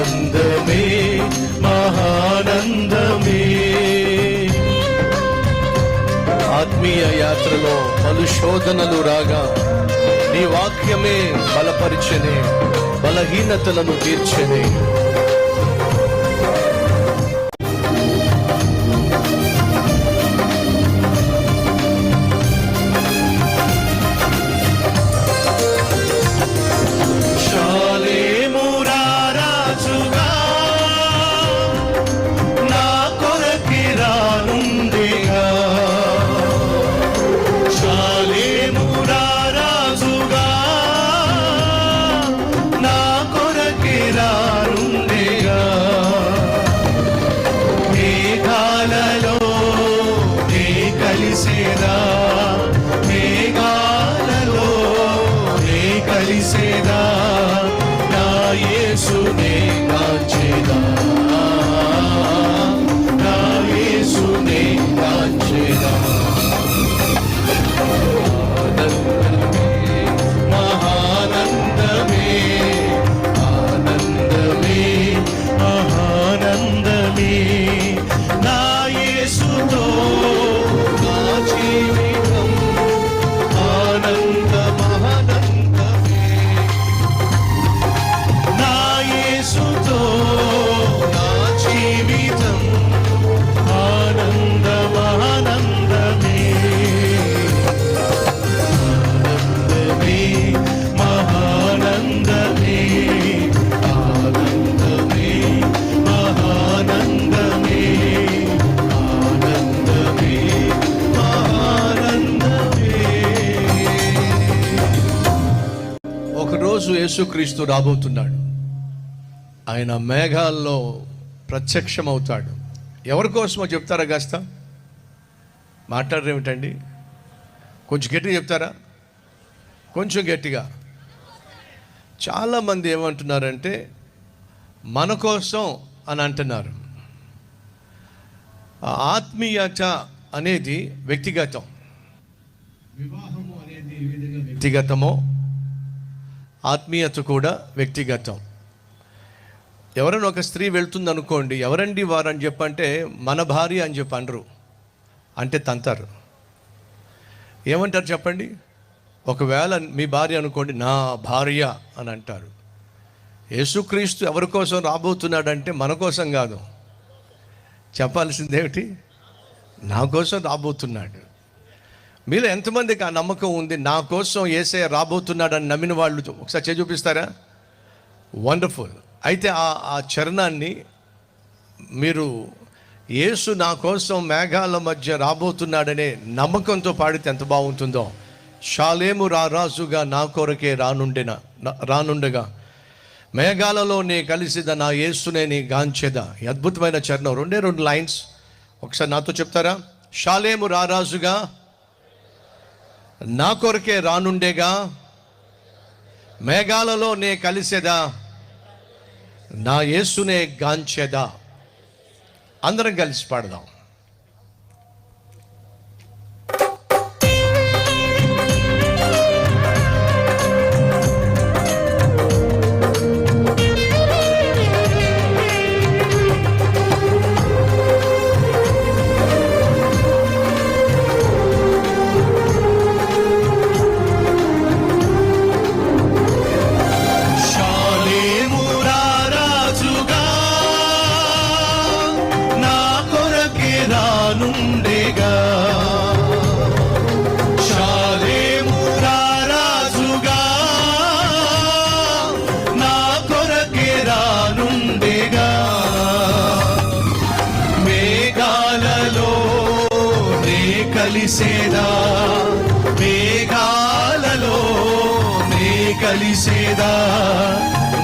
ఆనందమే మహానందమే. ఆత్మీయ యాత్రలో పలు శోధనలు రాగా నీ వాక్యమే బలపరిచనే, బలహీనతలను తీర్చనే. యేసుక్రీస్తు రాబోతున్నాడు. ఆయన మేఘాల్లో ప్రత్యక్షమవుతాడు. ఎవరి కోసమో చెప్తారా? కాస్త మాట్లాడరేమిటండి? కొంచెం గట్టిగా చెప్తారా? కొంచెం గట్టిగా. చాలామంది ఏమంటున్నారంటే మన కోసం అని అంటున్నారు. ఆత్మీయత అనేది వ్యక్తిగతం. వివాహము అనేది ఏ విధంగా వ్యక్తిగతమో ఆత్మీయత కూడా వ్యక్తిగతం. ఎవరైనా ఒక స్త్రీ వెళ్తుంది అనుకోండి, ఎవరండి వారు అని చెప్పంటే మన భార్య అని చెప్పి అనరు, అంటే తంతారు. ఏమంటారు చెప్పండి? ఒకవేళ మీ భార్య అనుకోండి, నా భార్య అని అంటారు. యేసుక్రీస్తు ఎవరి కోసం రాబోతున్నాడంటే మన కోసం కాదు. చెప్పాల్సిందేమిటి? నా కోసం రాబోతున్నాడు. మీలో ఎంతమందికి ఆ నమ్మకం ఉంది? నా కోసం యేసయ్య రాబోతున్నాడని నమ్మిన వాళ్ళు ఒకసారి చూపిస్తారా? వండర్ఫుల్. అయితే ఆ చరణాన్ని మీరు యేసు నా కోసం మేఘాల మధ్య రాబోతున్నాడనే నమ్మకంతో పాడితే ఎంత బాగుంటుందో. షాలేము రారాజుగా నా కొరకే రానుండగా మేఘాలలో నే కలిసిద నా యేసునే నీ గాంచెదా. అద్భుతమైన చరణం. 2 లైన్స్ ఒకసారి నాతో చెప్తారా? షాలేము రారాజుగా నా కొరకే రానుండేగా, మేఘాలలో నే కలిసేదా, నా యేసునే గాంచెదా. అందరం కలిసి పాడదాం. కలిసేదా, మేఘాలలో నే కలిసేదా,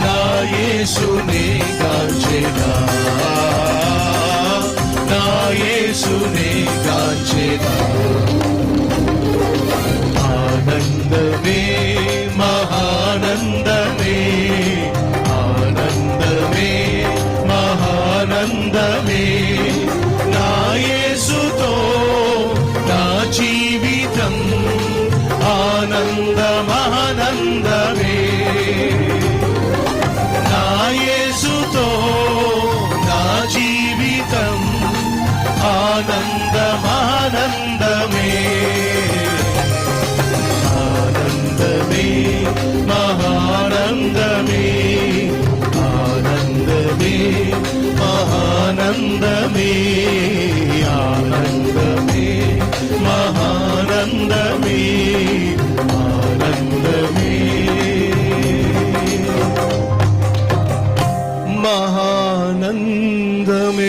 నా యేసునే గాంచెదా, నా యేసునే గాంచెదా. ఆనందమే మహానందమే, ఆనందమే మహానందమే, నా యేసుతో నా జీవితం ఆనందమానందమే, నా యేసుతో ఆనందమే